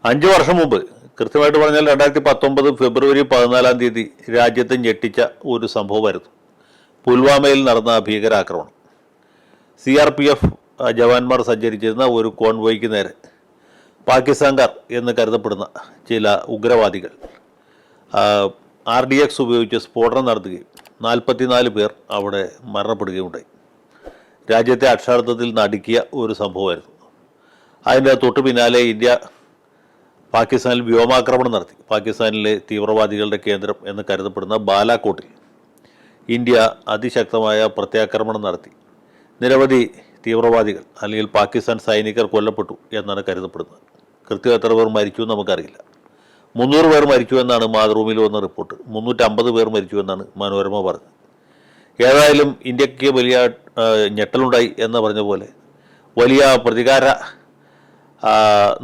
5 വർഷം മുമ്പ്, കൃത്യമായിട്ട് പറഞ്ഞാൽ 2019 ഫെബ്രുവരി 14 രാജ്യത്തെ ഞെട്ടിച്ച ഒരു സംഭവമായിരുന്നു പുൽവാമയിൽ നടന്ന ഭീകരാക്രമണം. CRPF ജവാന്മാർ സഞ്ചരിച്ചിരുന്ന ഒരു കോൺവോയ്ക്ക് നേരെ പാകിസ്ഥാൻകാർ എന്ന് കരുതപ്പെടുന്ന ചില ഉഗ്രവാദികൾ RDX ഉപയോഗിച്ച് സ്ഫോടനം നടത്തുകയും 44 പേർ അവിടെ മരണപ്പെടുകയുണ്ടായി. രാജ്യത്തെ അക്ഷരാർത്ഥത്തിൽ നടുക്കിയ ഒരു സംഭവമായിരുന്നു. അതിൻ്റെ തൊട്ടു പിന്നാലെ ഇന്ത്യ പാകിസ്ഥാനിൽ വ്യോമാക്രമണം നടത്തി. പാകിസ്ഥാനിലെ തീവ്രവാദികളുടെ കേന്ദ്രം എന്ന് കരുതപ്പെടുന്ന ബാലാക്കോട്ടിൽ ഇന്ത്യ അതിശക്തമായ പ്രത്യാക്രമണം നടത്തി. നിരവധി തീവ്രവാദികൾ അല്ലെങ്കിൽ പാകിസ്ഥാൻ സൈനികർ കൊല്ലപ്പെട്ടു എന്നാണ് കരുതപ്പെടുന്നത്. കൃത്യം എത്ര പേർ മരിച്ചു എന്ന് നമുക്കറിയില്ല. 300 പേർ മരിച്ചു എന്നാണ് മാതൃഭൂമിയിൽ വന്ന റിപ്പോർട്ട്. 350 പേർ മരിച്ചു എന്നാണ് മനോരമ പറഞ്ഞത്. ഏതായാലും ഇന്ത്യക്ക് വലിയ ഞെട്ടലുണ്ടായി എന്ന് പറഞ്ഞ പോലെ വലിയ പ്രതികാര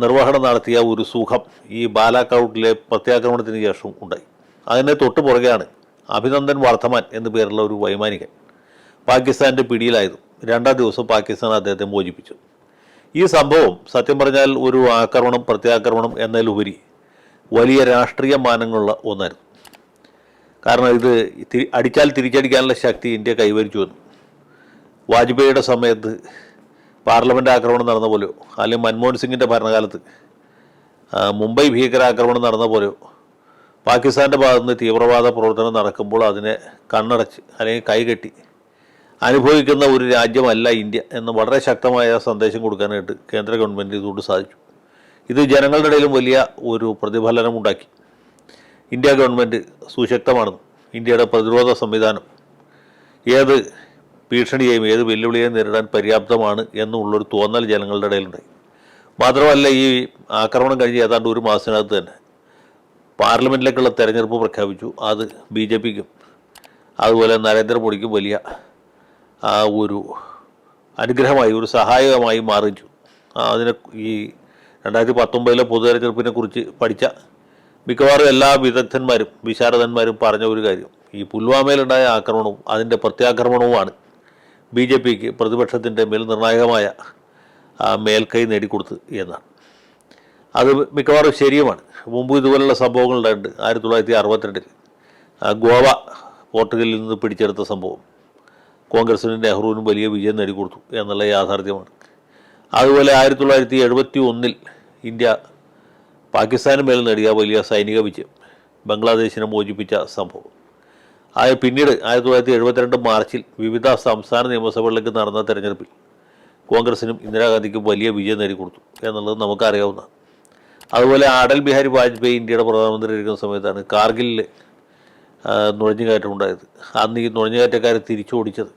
നിർവഹണം നടത്തിയ ഒരു സുഖം ഈ ബാലാക്കോട്ടിലെ പ്രത്യാക്രമണത്തിന് ശേഷം ഉണ്ടായി. അതിനെ തൊട്ട് പുറകെയാണ് അഭിനന്ദൻ വർദ്ധമാൻ എന്നു പേരുള്ള ഒരു വൈമാനികൻ പാകിസ്ഥാൻ്റെ പിടിയിലായതും 2-ാം ദിവസം പാകിസ്ഥാൻ അദ്ദേഹത്തെ മോചിപ്പിച്ചു. ഈ സംഭവം സത്യം പറഞ്ഞാൽ ഒരു ആക്രമണം പ്രത്യാക്രമണം എന്നതിലുപരി വലിയ രാഷ്ട്രീയ മാനങ്ങളുള്ള ഒന്നായിരുന്നു. കാരണം ഇത് അടിച്ചാൽ തിരിച്ചടിക്കാനുള്ള ശക്തി ഇന്ത്യ കൈവരിച്ചു വന്നു. വാജ്പേയിയുടെ സമയത്ത് പാർലമെൻറ്റ് ആക്രമണം നടന്ന പോലെയോ അല്ലെങ്കിൽ മൻമോഹൻ സിംഗിൻ്റെ ഭരണകാലത്ത് മുംബൈ ഭീകരാക്രമണം നടന്ന പോലെയോ പാകിസ്ഥാൻ്റെ ഭാഗത്തുനിന്ന് തീവ്രവാദ പ്രവർത്തനം നടക്കുമ്പോൾ അതിനെ കണ്ണടച്ച് അല്ലെങ്കിൽ കൈകെട്ടി അനുഭവിക്കുന്ന ഒരു രാജ്യമല്ല ഇന്ത്യ എന്ന് വളരെ ശക്തമായ സന്ദേശം കൊടുക്കാനായിട്ട് കേന്ദ്ര ഗവൺമെൻറ് ഇതുകൊണ്ട് സാധിച്ചു. ഇത് ജനങ്ങളുടെ ഇടയിലും വലിയ ഒരു പ്രതിഫലനമുണ്ടാക്കി. ഇന്ത്യ ഗവൺമെൻറ് സുശക്തമാണെന്നും ഇന്ത്യയുടെ പ്രതിരോധ സംവിധാനം ഏത് ഭീഷണിയെയും ഏത് വെല്ലുവിളിയെയും നേരിടാൻ പര്യാപ്തമാണ് എന്നുള്ളൊരു തോന്നൽ ജനങ്ങളുടെ ഇടയിലുണ്ടായി. മാത്രമല്ല, ഈ ആക്രമണം കഴിഞ്ഞ് ഏതാണ്ട് ഒരു മാസത്തിനകത്ത് തന്നെ പാർലമെൻറ്റിലേക്കുള്ള തെരഞ്ഞെടുപ്പ് പ്രഖ്യാപിച്ചു. അത് BJPക്കും അതുപോലെ നരേന്ദ്രമോദിക്കും വലിയ ഒരു അനുഗ്രഹമായി, ഒരു സഹായകമായി മാറിച്ചു. അതിനെ ഈ 2019 പൊതു തെരഞ്ഞെടുപ്പിനെ കുറിച്ച് പഠിച്ച മിക്കവാറും എല്ലാ വിദഗ്ധന്മാരും വിശാരദന്മാരും പറഞ്ഞ ഒരു കാര്യം ഈ പുൽവാമയിലുണ്ടായ ആക്രമണവും അതിൻ്റെ പ്രത്യാക്രമണവുമാണ് BJPക്ക് പ്രതിപക്ഷത്തിൻ്റെ മേൽ നിർണായകമായ മേൽക്കൈ നേടിക്കൊടുത്ത് എന്നാണ്. അത് മിക്കവാറും ശരിയുമാണ്. മുമ്പ് ഇതുപോലുള്ള സംഭവങ്ങൾ ഉണ്ടായിട്ടുണ്ട്. 1962 ഗോവ പോർട്ടുഗലിൽ നിന്ന് പിടിച്ചെടുത്ത സംഭവം കോൺഗ്രസിനും നെഹ്റുവിനും വലിയ വിജയം നേടിക്കൊടുത്തു എന്നുള്ള യാഥാർത്ഥ്യമാണ്. അതുപോലെ 1971 ഇന്ത്യ പാകിസ്ഥാന് മേൽ നേടിയ വലിയ സൈനിക വിജയം, ബംഗ്ലാദേശിനെ മോചിപ്പിച്ച സംഭവം. പിന്നീട് 1972 മാർച്ചിൽ വിവിധ സംസ്ഥാന നിയമസഭകളിലേക്ക് നടന്ന തെരഞ്ഞെടുപ്പിൽ കോൺഗ്രസിനും ഇന്ദിരാഗാന്ധിക്കും വലിയ വിജയം നേടിക്കൊടുത്തു എന്നുള്ളത് നമുക്കറിയാവുന്നതാണ്. അതുപോലെ അടൽ ബിഹാരി വാജ്പേയി ഇന്ത്യയുടെ പ്രധാനമന്ത്രി ഇരിക്കുന്ന സമയത്താണ് കാർഗിലിൽ നുഴഞ്ഞുകയറ്റമുണ്ടായത്. അന്ന് ഈ നുഴഞ്ഞുകയറ്റക്കാരെ തിരിച്ചോടിച്ചത്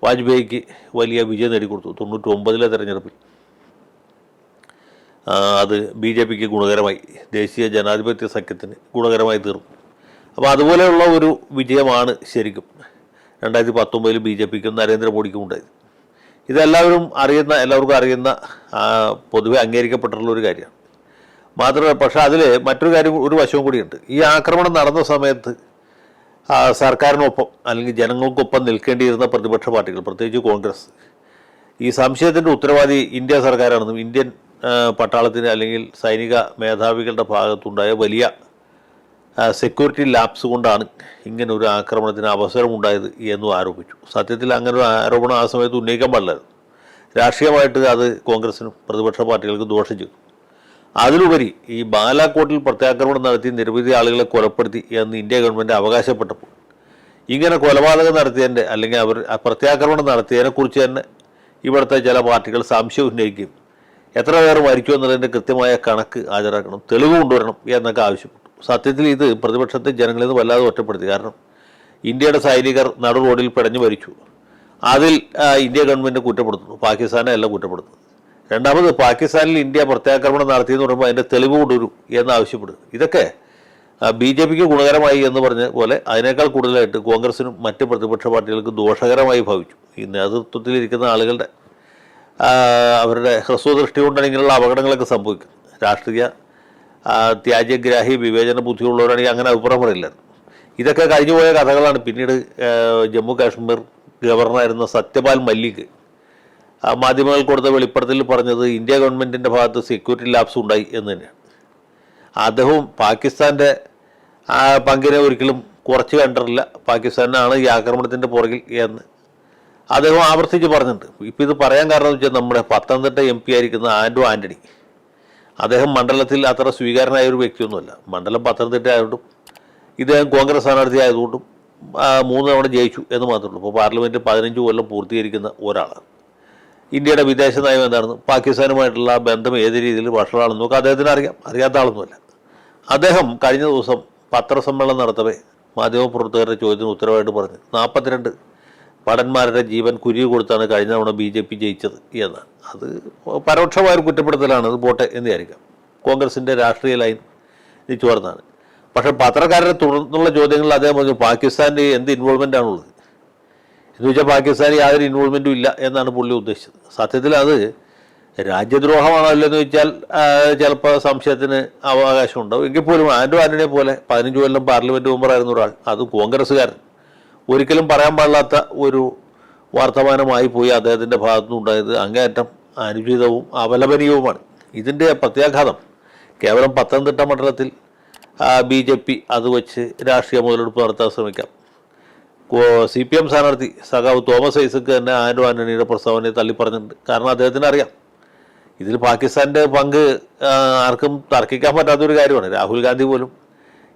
വാജ്പേയിക്ക് വലിയ വിജയം നേടിക്കൊടുത്തു. 99 തെരഞ്ഞെടുപ്പിൽ അത് BJPക്ക് ഗുണകരമായി, ദേശീയ ജനാധിപത്യ സഖ്യത്തിന് ഗുണകരമായി തീർന്നു. അപ്പോൾ അതുപോലെയുള്ള ഒരു വിജയമാണ് ശരിക്കും 2019 BJPക്കും നരേന്ദ്രമോദിക്കും ഉണ്ടായത്. ഇതെല്ലാവരും അറിയുന്ന, എല്ലാവർക്കും അറിയുന്ന, പൊതുവെ അംഗീകരിക്കപ്പെട്ടിട്ടുള്ള ഒരു കാര്യമാണ്. മാത്രമല്ല, പക്ഷേ അതിൽ മറ്റൊരു കാര്യം, ഒരു വശവും കൂടിയുണ്ട്. ഈ ആക്രമണം നടന്ന സമയത്ത് സർക്കാരിനൊപ്പം അല്ലെങ്കിൽ ജനങ്ങൾക്കൊപ്പം നിൽക്കേണ്ടിയിരുന്ന പ്രതിപക്ഷ പാർട്ടികൾ, പ്രത്യേകിച്ച് കോൺഗ്രസ്, ഈ സംശയത്തിൻ്റെ ഉത്തരവാദി ഇന്ത്യ സർക്കാരാണെന്നും ഇന്ത്യൻ പട്ടാളത്തിന് അല്ലെങ്കിൽ സൈനിക മേധാവികളുടെ ഭാഗത്തുണ്ടായ വലിയ സെക്യൂരിറ്റി ലാപ്സ് കൊണ്ടാണ് ഇങ്ങനെ ഒരു ആക്രമണത്തിന് അവസരമുണ്ടായത് എന്നും ആരോപിച്ചു. സത്യത്തിൽ അങ്ങനെ ഒരു ആരോപണം ആ സമയത്ത് ഉന്നയിക്കാൻ പാടില്ലായിരുന്നു. രാഷ്ട്രീയമായിട്ട് അത് കോൺഗ്രസിനും പ്രതിപക്ഷ പാർട്ടികൾക്ക് ദോഷം ചെയ്തു. അതിലുപരി ഈ ബാലാക്കോട്ടിൽ പ്രത്യാക്രമണം നടത്തി നിരവധി ആളുകളെ കൊലപ്പെടുത്തി എന്ന് ഇന്ത്യ ഗവൺമെൻറ് അവകാശപ്പെട്ടപ്പോൾ ഇങ്ങനെ കൊലപാതകം നടത്തിയതിൻ്റെ അല്ലെങ്കിൽ അവർ പ്രത്യാക്രമണം നടത്തിയതിനെക്കുറിച്ച് തന്നെ ഇവിടുത്തെ ചില പാർട്ടികൾ സംശയം ഉന്നയിക്കുകയും എത്ര പേർ മരിച്ചു എന്നതിൻ്റെ കൃത്യമായ കണക്ക് ഹാജരാക്കണം, തെളിവ് കൊണ്ടുവരണം എന്നൊക്കെ ആവശ്യപ്പെട്ടു. സത്യത്തിൽ ഇത് പ്രതിപക്ഷത്തെ ജനങ്ങളിൽ നിന്ന് വല്ലാതെ ഒറ്റപ്പെടുത്തി. കാരണം ഇന്ത്യയുടെ സൈനികർ നടു റോഡിൽ പിടഞ്ഞു മരിച്ചു. അതിൽ ഇന്ത്യ ഗവൺമെൻറ് കുറ്റപ്പെടുത്തുന്നു, പാകിസ്ഥാനെ അല്ല കുറ്റപ്പെടുത്തുന്നത്. രണ്ടാമത്, പാകിസ്ഥാനിൽ ഇന്ത്യ പ്രത്യാക്രമണം നടത്തിയെന്ന് പറയുമ്പോൾ അതിൻ്റെ തെളിവ് കൊണ്ടുവരൂ എന്നാവശ്യപ്പെടുക. ഇതൊക്കെ BJPക്ക് ഗുണകരമായി എന്ന് പറഞ്ഞ പോലെ അതിനേക്കാൾ കൂടുതലായിട്ട് കോൺഗ്രസിനും മറ്റ് പ്രതിപക്ഷ പാർട്ടികൾക്ക് ദോഷകരമായി ഭാവിച്ചു. ഈ നേതൃത്വത്തിലിരിക്കുന്ന ആളുകളുടെ അവരുടെ ഹ്രസ്വദൃഷ്ടി കൊണ്ടാണ് ഇങ്ങനെയുള്ള അപകടങ്ങളൊക്കെ സംഭവിക്കുന്നത്. രാഷ്ട്രീയ ത്യാജ്യഗ്രാഹി വിവേചന ബുദ്ധിയുള്ളവരാണെങ്കിൽ അങ്ങനെ അഭിപ്രായം പറയില്ലായിരുന്നു. ഇതൊക്കെ കഴിഞ്ഞുപോയ കഥകളാണ്. പിന്നീട് ജമ്മു കാശ്മീർ ഗവർണറായിരുന്ന സത്യപാൽ മല്ലിക് മാധ്യമങ്ങൾ കൊടുത്ത വെളിപ്പെടുത്തലിൽ പറഞ്ഞത് ഇന്ത്യ ഗവൺമെൻറ്റിൻ്റെ ഭാഗത്ത് സെക്യൂരിറ്റി ലാപ്സ് ഉണ്ടായി എന്ന് തന്നെയാണ്. അദ്ദേഹവും പാകിസ്ഥാൻ്റെ പങ്കിനെ ഒരിക്കലും കുറച്ച് കണ്ടിട്ടില്ല. പാകിസ്ഥാനാണ് ഈ ആക്രമണത്തിൻ്റെ പുറകിൽ എന്ന് അദ്ദേഹം ആവർത്തിച്ച് പറഞ്ഞിട്ടുണ്ട്. ഇപ്പോൾ ഇത് പറയാൻ കാരണം എന്ന് വെച്ചാൽ നമ്മുടെ പത്തനംതിട്ട MP ആയിരിക്കുന്ന ആൻ്റണി, അദ്ദേഹം മണ്ഡലത്തിൽ അത്ര സ്വീകാരനായ ഒരു വ്യക്തിയൊന്നുമല്ല. മണ്ഡലം പത്തനംതിട്ട ആയതുകൊണ്ടും ഇദ്ദേഹം കോൺഗ്രസ് സ്ഥാനാർത്ഥി ആയതുകൊണ്ടും 3 തവണ ജയിച്ചു എന്ന് മാത്രമേ ഉള്ളൂ. ഇപ്പോൾ പാർലമെൻറ്റ് 15 കൊല്ലം പൂർത്തീകരിക്കുന്ന ഒരാളാണ്. ഇന്ത്യയുടെ വിദേശ നയം എന്താണെന്ന്, പാകിസ്ഥാനുമായിട്ടുള്ള ബന്ധം ഏത് രീതിയിൽ വഷളാണെന്നൊക്കെ അദ്ദേഹത്തിന് അറിയാം. അറിയാത്ത ആളൊന്നുമല്ല. അദ്ദേഹം കഴിഞ്ഞ ദിവസം പത്രസമ്മേളനം നടത്തവേ മാധ്യമപ്രവർത്തകരുടെ ചോദ്യത്തിന് ഉത്തരവായിട്ട് പറഞ്ഞു 42 ഭടന്മാരുടെ ജീവൻ കുരുതി കൊടുത്താണ് കഴിഞ്ഞ തവണ BJP ജയിച്ചത് എന്നാണ്. അത് പരോക്ഷമായൊരു കുറ്റപ്പെടുത്തലാണ്. അത് പോട്ടെ എന്ന് വിചാരിക്കാം. കോൺഗ്രസിൻ്റെ രാഷ്ട്രീയ ലൈൻ ഇത് ചോർന്നാണ്. പക്ഷേ പത്രക്കാരുടെ തുടർന്നുള്ള ചോദ്യങ്ങളിൽ അദ്ദേഹം പറഞ്ഞു പാകിസ്ഥാൻ്റെ എന്ത് ഇൻവോൾവ്മെൻ്റ് ആണുള്ളത് എന്ന് വെച്ചാൽ പാകിസ്ഥാന് യാതൊരു ഇൻവോൾവ്മെൻറ്റും ഇല്ല എന്നാണ് പുള്ളി ഉദ്ദേശിച്ചത്. സത്യത്തിൽ അത് രാജ്യദ്രോഹമാണോ അല്ലെന്ന് വെച്ചാൽ ചിലപ്പോൾ സംശയത്തിന് അവകാശം ഉണ്ടാവും. എങ്കിൽ പോലും ആൻ്റണിയെ പോലെ 15 കൊല്ലം പാർലമെൻറ്റ് മെമ്പറായിരുന്ന ഒരാൾ, അത് കോൺഗ്രസ്സുകാരൻ, ഒരിക്കലും പറയാൻ പാടില്ലാത്ത ഒരു വർത്തമാനമായി പോയി അദ്ദേഹത്തിൻ്റെ ഭാഗത്തുനിന്നുണ്ടായത് അങ്ങേയറ്റം അനുചിതവും അപലപനീയവുമാണ്. ഇതിൻ്റെ പ്രത്യാഘാതം കേവലം പത്തനംതിട്ട മണ്ഡലത്തിൽ BJP അത് വെച്ച് രാഷ്ട്രീയ മുതലെടുപ്പ് നടത്താൻ ശ്രമിക്കാം. CPM സ്ഥാനാർത്ഥി സഖാവ് തോമസ് ഐസക്ക് തന്നെ ആൻ്റണിയുടെ പ്രസ്താവനയെ തള്ളിപ്പറഞ്ഞിട്ടുണ്ട്. കാരണം അദ്ദേഹത്തിന് അറിയാം ഇതിൽ പാകിസ്ഥാൻ്റെ പങ്ക് ആർക്കും തർക്കിക്കാൻ പറ്റാത്തൊരു കാര്യമാണ്. രാഹുൽ ഗാന്ധി പോലും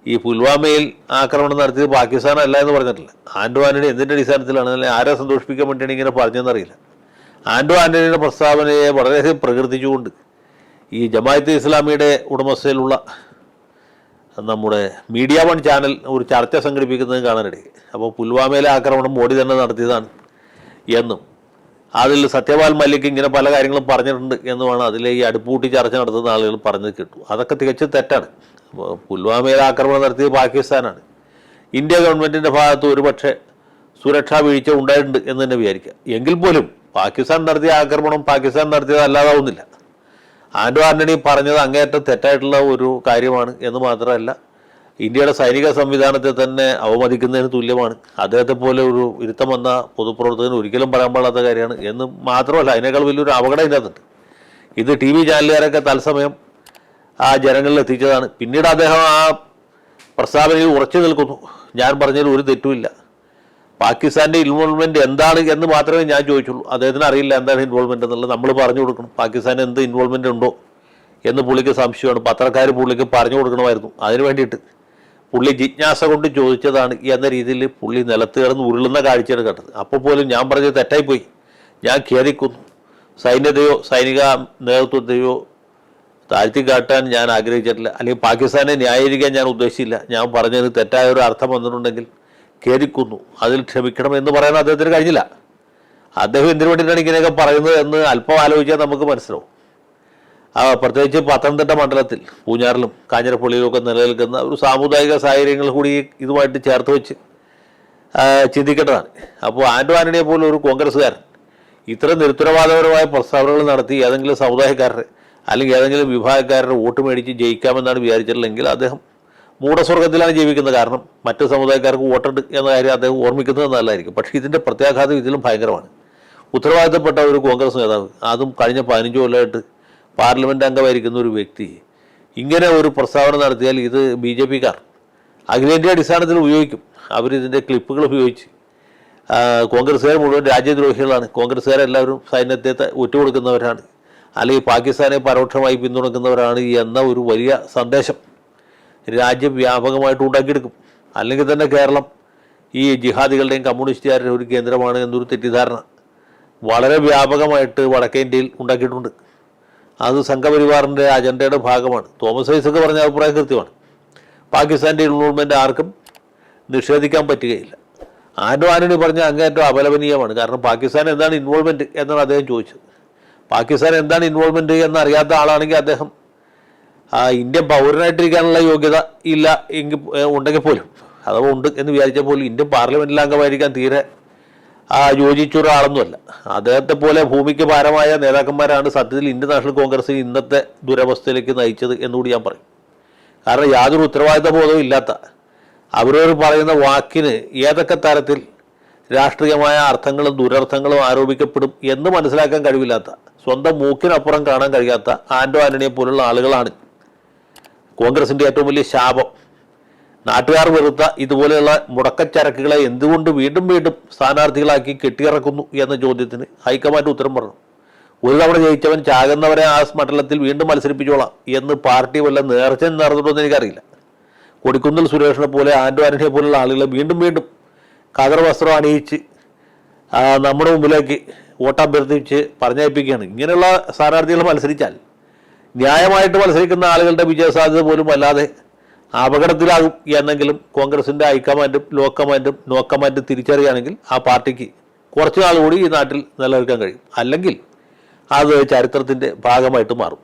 ഈ പുൽവാമയിൽ ആക്രമണം നടത്തിയത് പാകിസ്ഥാനല്ല എന്ന് പറഞ്ഞിട്ടില്ല. ആൻ്റണി എന്തിൻ്റെ അടിസ്ഥാനത്തിലാണ്, അല്ലെങ്കിൽ ആരെ സന്തോഷിപ്പിക്കാൻ വേണ്ടിയാണ് ഇങ്ങനെ പറഞ്ഞതെന്നറിയില്ല. ആൻ്റണിയുടെ പ്രസ്താവനയെ വളരെയധികം പ്രകീർത്തിച്ചുകൊണ്ട് ഈ ജമാഅത്തെ ഇസ്ലാമിയുടെ ഉടമസ്ഥയിലുള്ള നമ്മുടെ മീഡിയ 1 ചാനൽ ഒരു ചർച്ച സംഘടിപ്പിക്കുന്നത് കാണാനിടയായി. അപ്പോൾ പുൽവാമയിലെ ആക്രമണം മോഡി തന്നെ നടത്തിയതാണ് എന്നും അതിൽ സത്യപാൽ മല്ലിക് ഇങ്ങനെ പല കാര്യങ്ങളും പറഞ്ഞിട്ടുണ്ട് എന്നുമാണ് അതിലെ ഈ അടുപ്പൂട്ടി ചർച്ച നടത്തുന്ന ആളുകൾ പറഞ്ഞത് കേട്ടു. അതൊക്കെ തികച്ചും തെറ്റാണ്. പുൽവാമയിലെ ആക്രമണം നടത്തിയത് പാകിസ്ഥാനാണ്. ഇന്ത്യ ഗവൺമെൻറ്റിൻ്റെ ഭാഗത്ത് ഒരുപക്ഷെ സുരക്ഷാ വീഴ്ച ഉണ്ടായിട്ടുണ്ട് എന്ന് തന്നെ വിചാരിക്കുക. എങ്കിൽ പോലും പാകിസ്ഥാൻ നടത്തിയ ആക്രമണം പാകിസ്ഥാൻ നടത്തിയത് അല്ലാതാവുന്നില്ല. ആൻ്റണി പറഞ്ഞത് അങ്ങേയറ്റം തെറ്റായിട്ടുള്ള ഒരു കാര്യമാണ് എന്ന് മാത്രമല്ല ഇന്ത്യയുടെ സൈനിക സംവിധാനത്തെ തന്നെ അവമതിക്കുന്നതിന് തുല്യമാണ്. അദ്ദേഹത്തെ പോലെ ഒരു ഇരുത്തം വന്ന പൊതുപ്രവർത്തകന് ഒരിക്കലും പറയാൻ പാടാത്ത കാര്യമാണ് എന്ന് മാത്രമല്ല അതിനേക്കാൾ വലിയൊരു അപകടം ഇതിനകത്തുണ്ട്. ഇത് TV ചാനലുകാരൊക്കെ തത്സമയം ജനങ്ങളിൽ എത്തിച്ചതാണ്. പിന്നീട് അദ്ദേഹം ആ പ്രസ്താവനയിൽ ഉറച്ചു നിൽക്കുന്നു. ഞാൻ പറഞ്ഞതിൽ ഒരു തെറ്റുമില്ല. പാകിസ്ഥാൻ്റെ ഇൻവോൾവ്മെൻറ്റ് എന്താണ് എന്ന് മാത്രമേ ഞാൻ ചോദിച്ചുള്ളൂ. അദ്ദേഹത്തിന് അറിയില്ല എന്താണ് ഇൻവോൾവ്മെൻറ്റ് എന്നുള്ളത്. നമ്മൾ പറഞ്ഞു കൊടുക്കണം പാകിസ്ഥാൻ എന്ത് ഇൻവോൾവ്മെൻറ്റ് ഉണ്ടോ എന്ന് പുള്ളിക്ക് സംശയമാണ്. പത്രക്കാർ പുള്ളിക്ക് പറഞ്ഞു കൊടുക്കണമായിരുന്നു. അതിന് വേണ്ടിയിട്ട് പുള്ളി ജിജ്ഞാസ കൊണ്ട് ചോദിച്ചതാണ് എന്ന രീതിയിൽ പുള്ളി നിലത്ത് കിടന്ന് ഉരുളുന്ന കാഴ്ചയാണ് കണ്ടത്. അപ്പോൾ പോലും ഞാൻ പറഞ്ഞത് തെറ്റായിപ്പോയി, ഞാൻ ഖേദിക്കുന്നു, സൈന്യത്തെയോ സൈനിക നേതൃത്വത്തെയോ താഴ്ത്തി കാട്ടാൻ ഞാൻ ആഗ്രഹിച്ചിട്ടില്ല, അല്ലെങ്കിൽ പാകിസ്ഥാനെ ന്യായീകരിക്കാൻ ഞാൻ ഉദ്ദേശിച്ചില്ല. ഞാൻ പറഞ്ഞത് തെറ്റായ ഒരു അർത്ഥം വന്നിട്ടുണ്ടെങ്കിൽ ഖേദിക്കുന്നു, അതിൽ ക്ഷമിക്കണം എന്ന് പറയാൻ അദ്ദേഹത്തിന് കഴിഞ്ഞില്ല. അദ്ദേഹം എന്തിനു വേണ്ടിയിട്ടാണ് ഇങ്ങനെയൊക്കെ പറയുന്നത് എന്ന് അല്പം ആലോചിച്ചാൽ നമുക്ക് മനസ്സിലാവും. പ്രത്യേകിച്ച് പത്തനംതിട്ട മണ്ഡലത്തിൽ പൂഞ്ഞാറിലും കാഞ്ഞിരപ്പള്ളിയിലുമൊക്കെ നിലനിൽക്കുന്ന ഒരു സാമുദായിക സാഹചര്യങ്ങൾ കൂടി ഇതുമായിട്ട് ചേർത്ത് വെച്ച് ചിന്തിക്കേണ്ടതാണ്. അപ്പോൾ ആൻ്റണിയെ പോലെ ഒരു കോൺഗ്രസ്സുകാരൻ ഇത്ര നിരുത്തരവാദപരമായ പ്രസ്താവനകൾ നടത്തി ഏതെങ്കിലും സമുദായക്കാരുടെ അല്ലെങ്കിൽ ഏതെങ്കിലും വിഭാഗക്കാരുടെ വോട്ട് മേടിച്ച് ജയിക്കാമെന്നാണ് വിചാരിച്ചിട്ടില്ലെങ്കിൽ അദ്ദേഹം മൂഢസ്വർഗത്തിലാണ് ജീവിക്കുന്നത്. കാരണം മറ്റ് സമുദായക്കാർക്ക് വോട്ടുണ്ട് എന്ന കാര്യം അദ്ദേഹം ഓർമ്മിക്കുന്നത് നല്ലതായിരിക്കും. പക്ഷേ ഇതിൻ്റെ പ്രത്യാഘാതം ഇതിലും ഭയങ്കരമാണ്. ഉത്തരവാദിത്തപ്പെട്ട ഒരു കോൺഗ്രസ് നേതാവ്, അതും കഴിഞ്ഞ 15 കൊല്ലമായിട്ട് പാർലമെൻറ്റ് അംഗമായിരിക്കുന്ന ഒരു വ്യക്തി ഇങ്ങനെ ഒരു പ്രസ്താവന നടത്തിയാൽ ഇത് BJPക്കാർ അഖിലേന്ത്യാ അടിസ്ഥാനത്തിൽ ഉപയോഗിക്കും. അവരിതിൻ്റെ ക്ലിപ്പുകൾ ഉപയോഗിച്ച് കോൺഗ്രസ്സുകാർ മുഴുവൻ രാജ്യദ്രോഹികളാണ്, കോൺഗ്രസ്സുകാരെല്ലാവരും സൈന്യത്തെ ഒറ്റുകൊടുക്കുന്നവരാണ്, അല്ലെങ്കിൽ പാകിസ്ഥാനെ പരോക്ഷമായി പിന്തുണക്കുന്നവരാണ് എന്ന ഒരു വലിയ സന്ദേശം രാജ്യവ്യാപകമായിട്ട് ഉണ്ടാക്കിയെടുക്കും. അല്ലെങ്കിൽ തന്നെ കേരളം ഈ ജിഹാദികളുടെയും കമ്മ്യൂണിസ്റ്റുകാരുടെ ഒരു കേന്ദ്രമാണ് എന്നൊരു തെറ്റിദ്ധാരണ വളരെ വ്യാപകമായിട്ട് വടക്കേ ഇന്ത്യയിൽ ഉണ്ടാക്കിയിട്ടുണ്ട്. അത് സംഘപരിവാറിൻ്റെ അജണ്ടയുടെ ഭാഗമാണ്. തോമസ് ഐസക്ക് പറഞ്ഞ അഭിപ്രായം കൃത്യമാണ്. പാകിസ്ഥാൻ്റെ ഇൻവോൾവ്മെൻ്റ് ആർക്കും നിഷേധിക്കാൻ പറ്റുകയില്ല. ആൻ്റണി പറഞ്ഞ അങ്ങേറ്റം അപലപനീയമാണ്. കാരണം പാകിസ്ഥാൻ എന്താണ് ഇൻവോൾവ്മെൻറ്റ് എന്നാണ് അദ്ദേഹം ചോദിച്ചത്. പാകിസ്ഥാൻ എന്താണ് ഇൻവോൾവ്മെൻറ്റ് എന്നറിയാത്ത ആളാണെങ്കിൽ അദ്ദേഹം ഇന്ത്യൻ പൗരനായിട്ടിരിക്കാനുള്ള യോഗ്യത ഇല്ല എങ്കിൽ ഉണ്ടെങ്കിൽ പോലും, അഥവാ ഉണ്ട് എന്ന് വിചാരിച്ചാൽ പോലും ഇന്ത്യൻ പാർലമെൻറ്റിൽ അംഗമായിരിക്കാൻ തീരെ യോജിച്ചൊരാളൊന്നുമല്ല. അദ്ദേഹത്തെ പോലെ ഭൂമിക്ക് ഭാരമായ നേതാക്കന്മാരാണ് സത്യത്തിൽ ഇന്ത്യൻ നാഷണൽ കോൺഗ്രസ് ഇന്നത്തെ ദുരവസ്ഥയിലേക്ക് നയിച്ചത് എന്നുകൂടി ഞാൻ പറയും. കാരണം യാതൊരു ഉത്തരവാദിത്ത ബോധവും ഇല്ലാത്ത, അവരവർ പറയുന്ന വാക്കിന് ഏതൊക്കെ തരത്തിൽ രാഷ്ട്രീയമായ അർത്ഥങ്ങളും ദുരർത്ഥങ്ങളും ആരോപിക്കപ്പെടും എന്ന് മനസ്സിലാക്കാൻ കഴിവില്ലാത്ത, സ്വന്തം മൂക്കിനപ്പുറം കാണാൻ കഴിയാത്ത ആൻ്റണിയെ പോലുള്ള ആളുകളാണ് കോൺഗ്രസിൻ്റെ ഏറ്റവും വലിയ ശാപം. നാട്ടുകാർ വെറുത്ത ഇതുപോലെയുള്ള മുടക്കച്ചരക്കുകളെ എന്തുകൊണ്ട് വീണ്ടും വീണ്ടും സ്ഥാനാർത്ഥികളാക്കി കെട്ടിയിറക്കുന്നു എന്ന ചോദ്യത്തിന് ഹൈക്കമാൻഡ് ഉത്തരം പറഞ്ഞു. ഒരു തവണ ജയിച്ചവൻ ചാകുന്നവരെ ആ മണ്ഡലത്തിൽ വീണ്ടും മത്സരിപ്പിച്ചോളാം എന്ന് പാർട്ടി വല്ല നേർച്ച നടന്നിട്ടുണ്ടെന്ന് എനിക്കറിയില്ല. കൊടിക്കുന്നിൽ സുരേഷിനെ പോലെ ആൻഡോ ആന്റണിയെ പോലുള്ള ആളുകളെ വീണ്ടും വീണ്ടും കതർ വസ്ത്രം അണിയിച്ച് നമ്മുടെ മുമ്പിലേക്ക് വോട്ടഭ്യർത്ഥിച്ച് പറഞ്ഞയപ്പിക്കുകയാണ്. ഇങ്ങനെയുള്ള സ്ഥാനാർത്ഥികൾ മത്സരിച്ചാൽ ന്യായമായിട്ട് മത്സരിക്കുന്ന ആളുകളുടെ വിജയസാധ്യത പോലും വല്ലാതെ അപകടത്തിലാകും എന്നെങ്കിലും കോൺഗ്രസിൻ്റെ ഹൈക്കമാൻഡും ലോ കമാൻഡും നോ കമാൻഡും തിരിച്ചറിയുകയാണെങ്കിൽ ആ പാർട്ടിക്ക് കുറച്ചു നാൾ കൂടി ഈ നാട്ടിൽ നിലനിൽക്കാൻ കഴിയും. അല്ലെങ്കിൽ അത് ചരിത്രത്തിൻ്റെ ഭാഗമായിട്ട് മാറും.